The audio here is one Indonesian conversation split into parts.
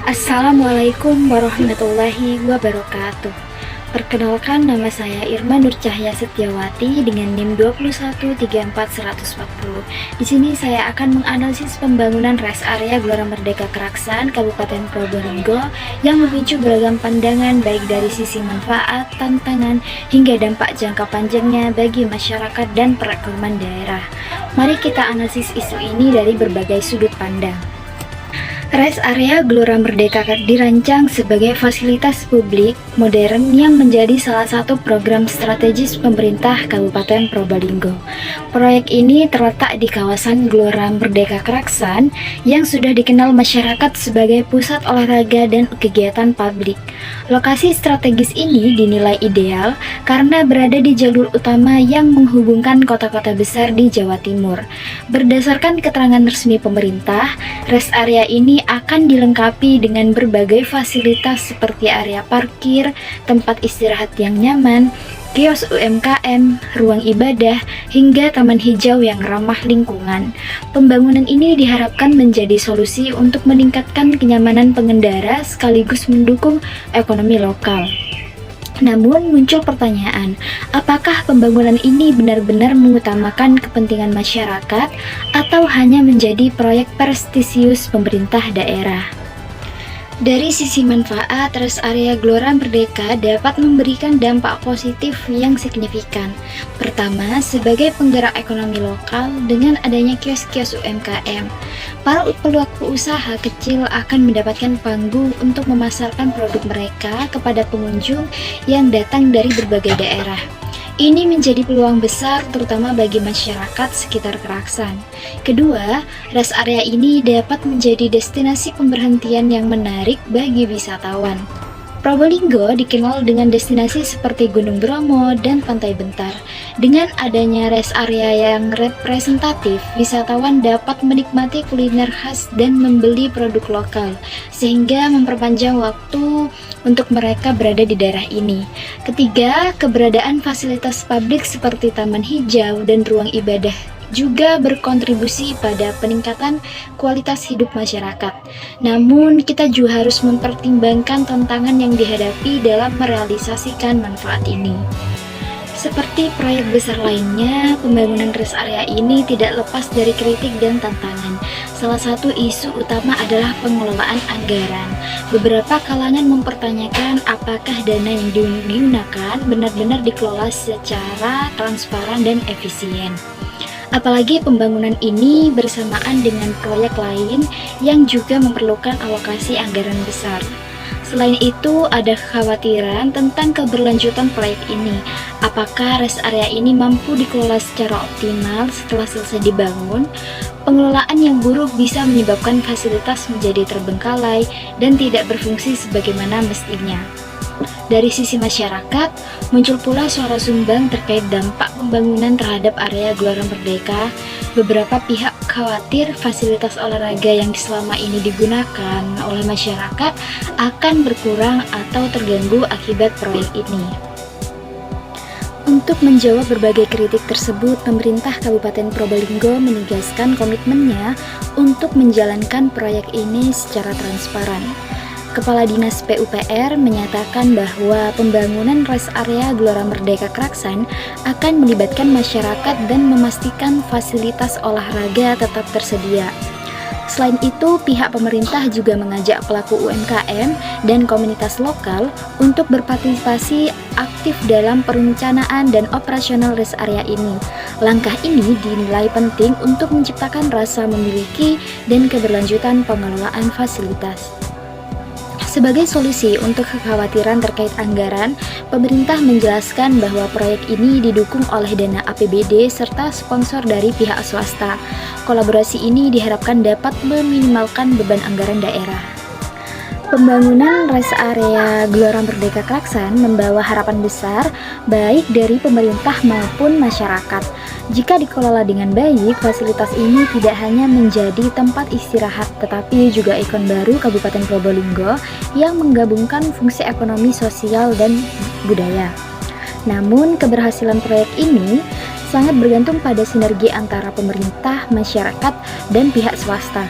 Assalamualaikum warahmatullahi wabarakatuh. Perkenalkan, nama saya Irma Nur Cahya Setiawati dengan NIM 2134140. Di sini saya akan menganalisis pembangunan rest area Gelora Merdeka Kraxan Kabupaten Probolinggo yang memicu beragam pandangan baik dari sisi manfaat, tantangan, hingga dampak jangka panjangnya bagi masyarakat dan perekonomian daerah. Mari kita analisis isu ini dari berbagai sudut pandang. Rest area Gelora Merdeka dirancang sebagai fasilitas publik modern yang menjadi salah satu program strategis pemerintah Kabupaten Probolinggo. Proyek ini terletak di kawasan Gelora Merdeka Kraxan yang sudah dikenal masyarakat sebagai pusat olahraga dan kegiatan publik. Lokasi strategis ini dinilai ideal karena berada di jalur utama yang menghubungkan kota-kota besar di Jawa Timur. Berdasarkan keterangan resmi pemerintah, rest area ini akan dilengkapi dengan berbagai fasilitas seperti area parkir, tempat istirahat yang nyaman, kios UMKM, ruang ibadah, hingga taman hijau yang ramah lingkungan. Pembangunan ini diharapkan menjadi solusi untuk meningkatkan kenyamanan pengendara sekaligus mendukung ekonomi lokal. Namun muncul pertanyaan, apakah pembangunan ini benar-benar mengutamakan kepentingan masyarakat atau hanya menjadi proyek prestisius pemerintah daerah? Dari sisi manfaat, rest area Gelora Merdeka dapat memberikan dampak positif yang signifikan. Pertama, sebagai penggerak ekonomi lokal dengan adanya kios-kios UMKM, para pelaku usaha kecil akan mendapatkan panggung untuk memasarkan produk mereka kepada pengunjung yang datang dari berbagai daerah. Ini menjadi peluang besar terutama bagi masyarakat sekitar Kraxan. Kedua, rest area ini dapat menjadi destinasi pemberhentian yang menarik bagi wisatawan. Probolinggo dikenal dengan destinasi seperti Gunung Bromo dan Pantai Bentar. Dengan adanya rest area yang representatif, wisatawan dapat menikmati kuliner khas dan membeli produk lokal, sehingga memperpanjang waktu untuk mereka berada di daerah ini. Ketiga, keberadaan fasilitas publik seperti taman hijau dan ruang ibadah juga berkontribusi pada peningkatan kualitas hidup masyarakat. Namun, kita juga harus mempertimbangkan tantangan yang dihadapi dalam merealisasikan manfaat ini. Seperti proyek besar lainnya, pembangunan rest area ini tidak lepas dari kritik dan tantangan. Salah satu isu utama adalah pengelolaan anggaran. Beberapa kalangan mempertanyakan apakah dana yang digunakan benar-benar dikelola secara transparan dan efisien. Apalagi pembangunan ini bersamaan dengan proyek lain yang juga memerlukan alokasi anggaran besar. Selain itu, ada kekhawatiran tentang keberlanjutan proyek ini. Apakah rest area ini mampu dikelola secara optimal setelah selesai dibangun? Pengelolaan yang buruk bisa menyebabkan fasilitas menjadi terbengkalai dan tidak berfungsi sebagaimana mestinya. Dari sisi masyarakat, muncul pula suara sumbang terkait dampak pembangunan terhadap area Gelora Merdeka. Beberapa pihak khawatir fasilitas olahraga yang selama ini digunakan oleh masyarakat akan berkurang atau terganggu akibat proyek ini. Untuk menjawab berbagai kritik tersebut, pemerintah Kabupaten Probolinggo menegaskan komitmennya untuk menjalankan proyek ini secara transparan. Kepala Dinas PUPR menyatakan bahwa pembangunan rest area Gelora Merdeka Kraxan akan melibatkan masyarakat dan memastikan fasilitas olahraga tetap tersedia. Selain itu, pihak pemerintah juga mengajak pelaku UMKM dan komunitas lokal untuk berpartisipasi aktif dalam perencanaan dan operasional rest area ini. Langkah ini dinilai penting untuk menciptakan rasa memiliki dan keberlanjutan pengelolaan fasilitas. Sebagai solusi untuk kekhawatiran terkait anggaran, pemerintah menjelaskan bahwa proyek ini didukung oleh dana APBD serta sponsor dari pihak swasta. Kolaborasi ini diharapkan dapat meminimalkan beban anggaran daerah. Pembangunan rest area Gelora Merdeka Kraxan membawa harapan besar baik dari pemerintah maupun masyarakat. Jika dikelola dengan baik, fasilitas ini tidak hanya menjadi tempat istirahat, tetapi juga ikon baru Kabupaten Probolinggo yang menggabungkan fungsi ekonomi, sosial, dan budaya. Namun, keberhasilan proyek ini sangat bergantung pada sinergi antara pemerintah, masyarakat, dan pihak swasta.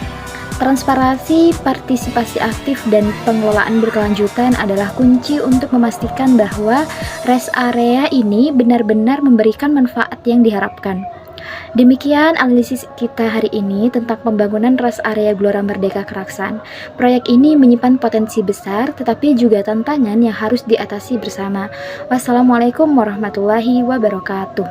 Transparansi, partisipasi aktif, dan pengelolaan berkelanjutan adalah kunci untuk memastikan bahwa rest area ini benar-benar memberikan manfaat yang diharapkan. Demikian analisis kita hari ini tentang pembangunan rest area Gelora Merdeka Keraksan. Proyek ini menyimpan potensi besar, tetapi juga tantangan yang harus diatasi bersama. Wassalamualaikum warahmatullahi wabarakatuh.